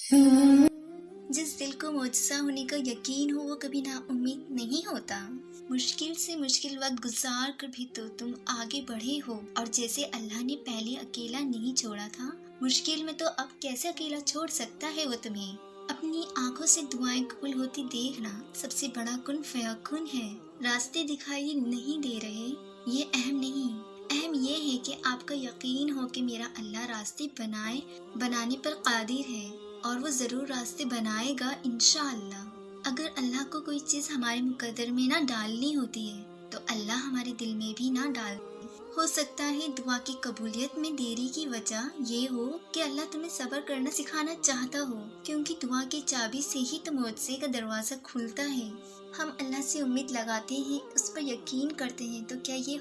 जिस दिल को मुआवजा होने का यकीन हो वो कभी ना उम्मीद नहीं होता। मुश्किल से मुश्किल वक्त गुजार कर भी तो तुम आगे बढ़े हो, और जैसे अल्लाह ने पहले अकेला नहीं छोड़ा था, मुश्किल में तो अब कैसे अकेला छोड़ सकता है वो तुम्हें। अपनी आंखों से दुआएं कबूल होती देखना सबसे बड़ा कुन फयाकुन है। रास्ते दिखाई नहीं दे रहे, ये अहम नहीं, अहम ये है कि आपका यकीन हो कि मेरा अल्लाह रास्ते बनाने पर कादिर है, और वो ज़रूर रास्ते बनाएगा इंशाअल्लाह। अगर अल्लाह को कोई चीज़ हमारे मुकद्दर में ना डालनी होती है तो अल्लाह हमारे दिल में भी ना डाल। हो सकता है दुआ की कबूलियत में देरी की वजह ये हो कि अल्लाह तुम्हें सब्र करना सिखाना चाहता हो, क्योंकि दुआ की चाबी से ही तो मुआवजे का दरवाज़ा खुलता है। हम अल्लाह से उम्मीद लगाते हैं, उस पर यकीन करते हैं, तो क्या ये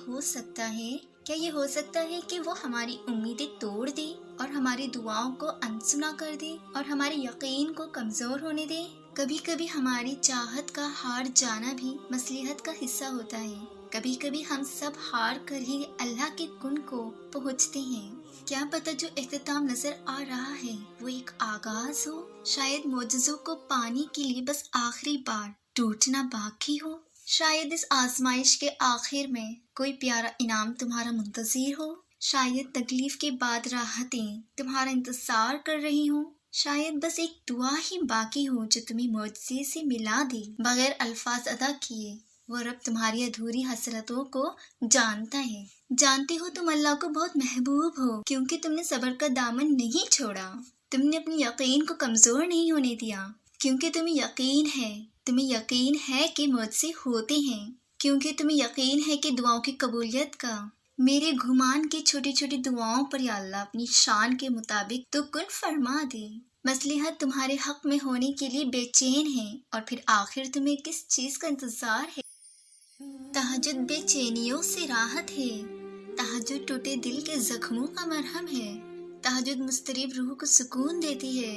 हो सकता है कि वो हमारी उम्मीदें तोड़ दे और हमारी दुआओं को अनसुना कर दे और हमारे यकीन को कमज़ोर होने दे। कभी कभी हमारी चाहत का हार जाना भी मसलिहत का हिस्सा होता है। कभी कभी हम सब हार कर ही अल्लाह के कुन को पहुँचते हैं। क्या पता जो इख्तिताम नजर आ रहा है वो एक आगाज हो, शायद मोजज़ों को पाने के लिए बस आखिरी बार टूटना बाकी हो। शायद इस आजमाइश के आखिर में कोई प्यारा इनाम तुम्हारा मुंतज़िर हो। शायद तकलीफ के बाद राहतें तुम्हारा इंतजार कर रही हो। शायद बस एक दुआ ही बाकी हो जो तुम्हें मुआवजे से मिला दे। बगैर अल्फाज अदा किए वो रब तुम्हारी अधूरी हसरतों को जानता है। जानते हो तुम अल्लाह को बहुत महबूब हो, क्योंकि तुमने सब्र का दामन नहीं छोड़ा। तुमने अपने यकीन को कमजोर नहीं होने दिया, क्योंकि तुम्हें यकीन है कि मुझसे होते हैं, क्योंकि तुम्हें यकीन है कि दुआओं की कबूलियत का। मेरे घुमान की छोटी छोटी दुआओं पर या अल्लाह अपनी शान के मुताबिक तो कुन फरमा दे। मसलिहत तुम्हारे हक में होने के लिए बेचैन है, और फिर आखिर तुम्हें किस चीज का इंतजार है। तहज्जुद बेचैनियों से राहत है, तहज्जुद टूटे दिल के जख्मों का मरहम है, तहज्जुद मुस्तरिब रूह को सुकून देती है।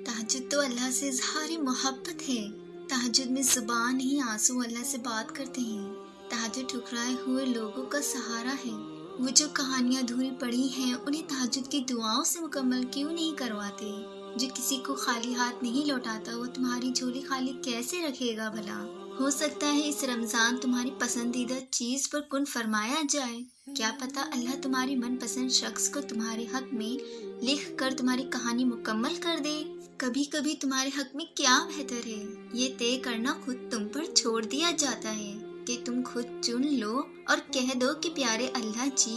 तहज्जुद तो अल्लाह से इज़हारी मोहब्बत है। तहज्जुद में जुबान ही आंसू अल्लाह से बात करते हैं। तहज्जुद ठुकराए हुए लोगों का सहारा है। वो जो कहानियाँ अधूरी पड़ी हैं उन्हें तहज्जुद की दुआओं से मुकम्मल क्यों नहीं करवाते। जो किसी को खाली हाथ नहीं लौटाता वो तुम्हारी झोली खाली कैसे रखेगा भला। हो सकता है इस रमज़ान तुम्हारी पसंदीदा चीज़ पर कुन फरमाया जाए। क्या पता अल्लाह तुम्हारी मनपसंद शख्स को तुम्हारे हक में लिख कर तुम्हारी कहानी मुकम्मल कर दे। कभी कभी तुम्हारे हक में क्या बेहतर है ये तय करना खुद तुम पर छोड़ दिया जाता है कि तुम खुद चुन लो और कह दो कि प्यारे अल्लाह जी,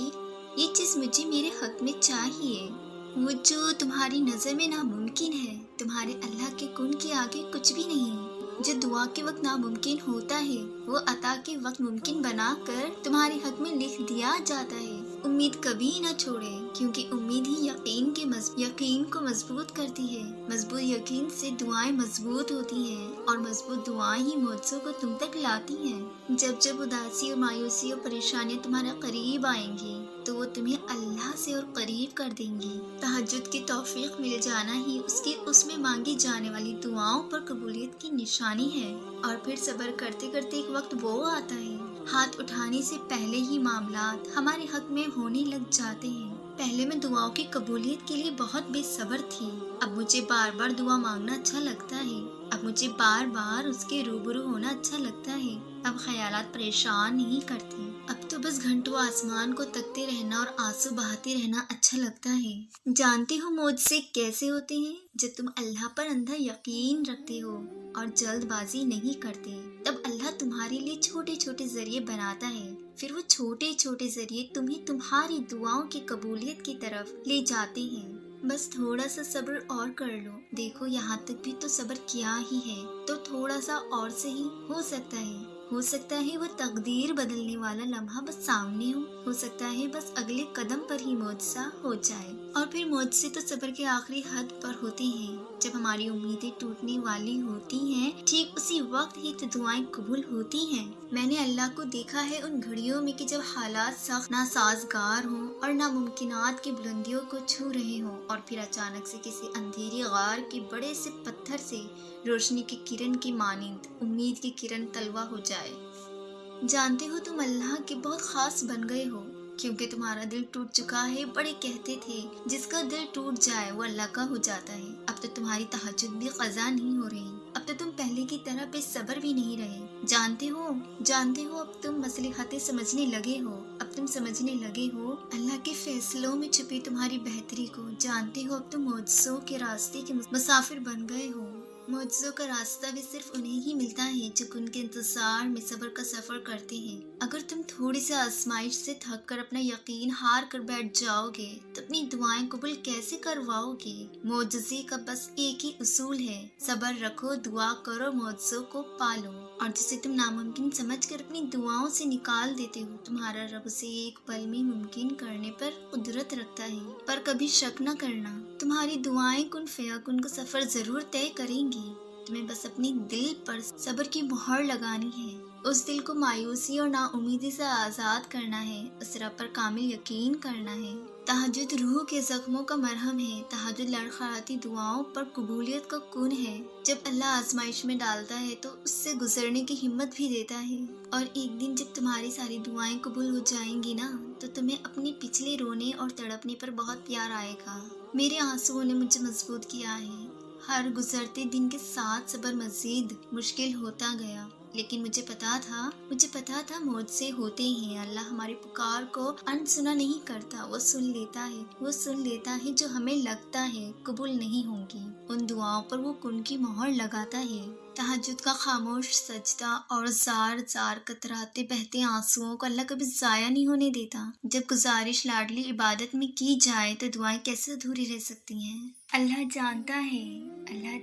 ये चीज़ मुझे मेरे हक में चाहिए। वो जो तुम्हारी नज़र में नामुमकिन है, तुम्हारे अल्लाह के कुन के आगे कुछ भी नहीं। जो दुआ के वक्त नामुमकिन होता है वो अता के वक्त मुमकिन बनाकर तुम्हारे हक में लिख दिया जाता है। उम्मीद कभी न छोड़े, क्योंकि उम्मीद ही यकीन को मजबूत करती है। मजबूत यकीन से दुआएं मजबूत होती हैं, और मजबूत दुआएं ही मुआवज़ों को तुम तक लाती हैं। जब जब उदासी और मायूसी और परेशानियां तुम्हारे करीब आएंगी तो वो तुम्हें अल्लाह से और करीब कर देंगी। तहज्जुद की तौफीक मिल जाना ही उसमें मांगी जाने वाली दुआओं पर कबूलियत की निशानी है। और फिर सब्र करते करते एक वक्त वो आता है, हाथ उठाने से पहले ही मामलात हमारे हक में होने लग जाते हैं। पहले मैं दुआओं की कबूलियत के लिए बहुत बेसब्र थी। अब मुझे बार बार दुआ मांगना अच्छा लगता है। अब मुझे बार बार उसके रूबरू होना अच्छा लगता है। अब ख्यालात परेशान नहीं करते। अब तो बस घंटों आसमान को तकते रहना और आंसू बहाते रहना अच्छा लगता है। जानते हो मुझसे कैसे होते हैं? जब तुम अल्लाह पर अंधा यकीन रखते हो और जल्दबाजी नहीं करते, तब अल्लाह तुम्हारे लिए छोटे छोटे जरिए बनाता है। फिर वो छोटे छोटे जरिए तुम्हें तुम्हारी दुआओं की कबूलियत की तरफ ले जाते हैं। बस थोड़ा सा सब्र और कर लो। देखो यहाँ तक भी तो सब्र किया ही है, तो थोड़ा सा और सही हो सकता है वो तकदीर बदलने वाला लम्हा बस सामने हो सकता है बस अगले कदम पर ही मुआवजा हो जाए। और फिर मुआवजे तो सब्र के आखिरी हद पर होते हैं, जब हमारी उम्मीदें टूटने वाली होती हैं। ठीक उसी वक्त ही तो दुआएं कबूल होती हैं। मैंने अल्लाह को देखा है उन घड़ियों में कि जब हालात सख्त नासाजगार हों और नामुमकिनात की बुलंदियों को छू रहे हों, और फिर अचानक से किसी अंधेरी गार के बड़े से पत्थर से रोशनी की किरण की मानिंद उम्मीद की किरण तलवा हो जाए। जानते हो तुम अल्लाह के बहुत खास बन गए हो। کیونکہ تمہارا دل ٹوٹ چکا ہے۔ بڑے کہتے تھے جس کا دل ٹوٹ جائے وہ اللہ کا ہو جاتا ہے۔ اب تو تمہاری تہجد بھی قضا نہیں ہو رہی، اب تو تم پہلے کی طرح بے صبر بھی نہیں رہے۔ جانتے ہو اب تم مصلحتیں سمجھنے لگے ہو، اب تم سمجھنے لگے ہو اللہ کے فیصلوں میں چھپی تمہاری بہتری کو۔ جانتے ہو اب تم معجزوں کے راستے کے مسافر بن گئے ہو۔ معجزوں کا راستہ بھی صرف انہیں ہی ملتا ہے جو ان کے انتظار میں صبر کا سفر کرتے ہیں۔ اگر تم تھوڑی سی آزمائش سے تھک کر اپنا یقین ہار کر بیٹھ جاؤ گے تو اپنی دعائیں قبول کیسے کرواؤ گے؟ معجزے کا بس ایک ہی اصول ہے، صبر رکھو، دعا کرو، معجزوں کو پالو۔ اور جسے تم ناممکن سمجھ کر اپنی دعاؤں سے نکال دیتے ہو، تمہارا رب اسے ایک پل میں ممکن کرنے پر قدرت رکھتا ہے۔ پر کبھی شک نہ کرنا، تمہاری دعائیں کن فیکن کا سفر ضرور طے کریں گی۔ تمہیں بس اپنی دل پر صبر کی مہر لگانی ہے، اس دل کو مایوسی اور نا امیدی سے آزاد کرنا ہے، اس رب پر کامل یقین کرنا ہے۔ تہجد روح کے زخموں کا مرہم ہے، تہجد لڑکھڑاتی دعاؤں پر قبولیت کا کن ہے۔ جب اللہ آزمائش میں ڈالتا ہے تو اس سے گزرنے کی ہمت بھی دیتا ہے، اور ایک دن جب تمہاری ساری دعائیں قبول ہو جائیں گی نا تو تمہیں اپنے پچھلے رونے اور تڑپنے پر بہت پیار آئے گا۔ میرے آنسوؤں نے مجھے مضبوط کیا ہے، ہر گزرتے دن کے ساتھ صبر مزید مشکل ہوتا گیا، لیکن مجھے پتا تھا معجزے ہوتے ہیں۔ اللہ ہماری پکار کو انسنا نہیں کرتا، وہ سن لیتا ہے جو ہمیں لگتا ہے قبول نہیں ہوں گی، ان دعاؤں پر وہ کن کی مہر لگاتا ہے۔ تہجد کا خاموش سجدہ اور زار زار قطراتے بہتے آنسوؤں کو اللہ کبھی ضائع نہیں ہونے دیتا۔ جب گزارش لاڈلی عبادت میں کی جائے تو دعائیں کیسے ادھوری رہ سکتی ہیں؟ اللہ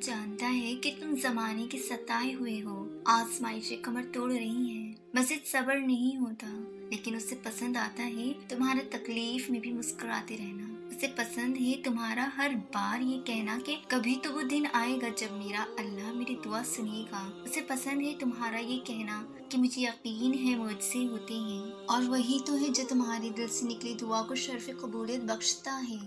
جانتا ہے کہ تم زمانے کے ستائے ہوئے ہو، آزمائشیں کمر توڑ رہی ہیں، مزید صبر نہیں ہوتا، لیکن اسے پسند آتا ہے تمہارا تکلیف میں بھی مسکراتے رہنا۔ اسے پسند ہے تمہارا ہر بار یہ کہنا کہ کبھی تو وہ دن آئے گا جب میرا اللہ میری دعا سنے گا۔ اسے پسند ہے تمہارا یہ کہنا کہ مجھے یقین ہے معجزے ہوتے ہیں، اور وہی تو ہے جو تمہاری دل سے نکلی دعا کو شرف قبولیت بخشتا ہے۔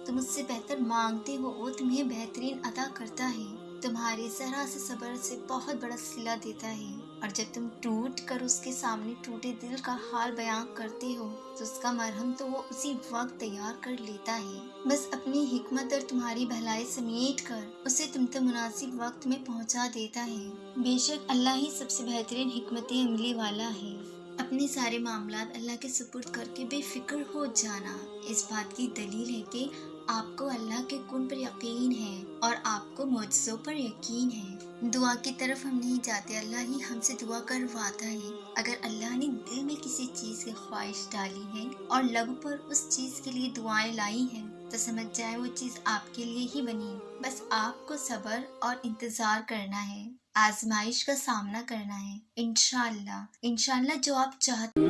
تم اس سے بہتر مانگتے ہو، وہ تمہیں بہترین عطا کرتا ہے، تمہارے ذرا سے صبر سے بہت بڑا صلہ دیتا ہے، اور جب تم ٹوٹ کر اس کے سامنے ٹوٹے دل کا حال بیان کرتے ہو تو اس کا مرہم تو وہ اسی وقت تیار کر لیتا ہے، بس اپنی حکمت اور تمہاری بھلائی سمیٹ کر اسے تم تک مناسب وقت میں پہنچا دیتا ہے۔ بے شک اللہ ہی سب سے بہترین حکمت عملی والا ہے۔ اپنے سارے معاملات اللہ کے سپرد کر کے بے فکر ہو جانا اس بات کی دلیل ہے کہ آپ کو اللہ کے کن پر یقین ہے اور آپ کو معجزوں پر یقین ہے۔ دعا کی طرف ہم نہیں جاتے، اللہ ہی ہم سے دعا کرواتا ہے۔ اگر اللہ نے دل میں کسی چیز کی خواہش ڈالی ہے اور لب پر اس چیز کے لیے دعائیں لائی ہیں تو سمجھ جائے وہ چیز آپ کے لیے ہی بنی، بس آپ کو صبر اور انتظار کرنا ہے، آزمائش کا سامنا کرنا ہے۔ انشاءاللہ جو آپ چاہتے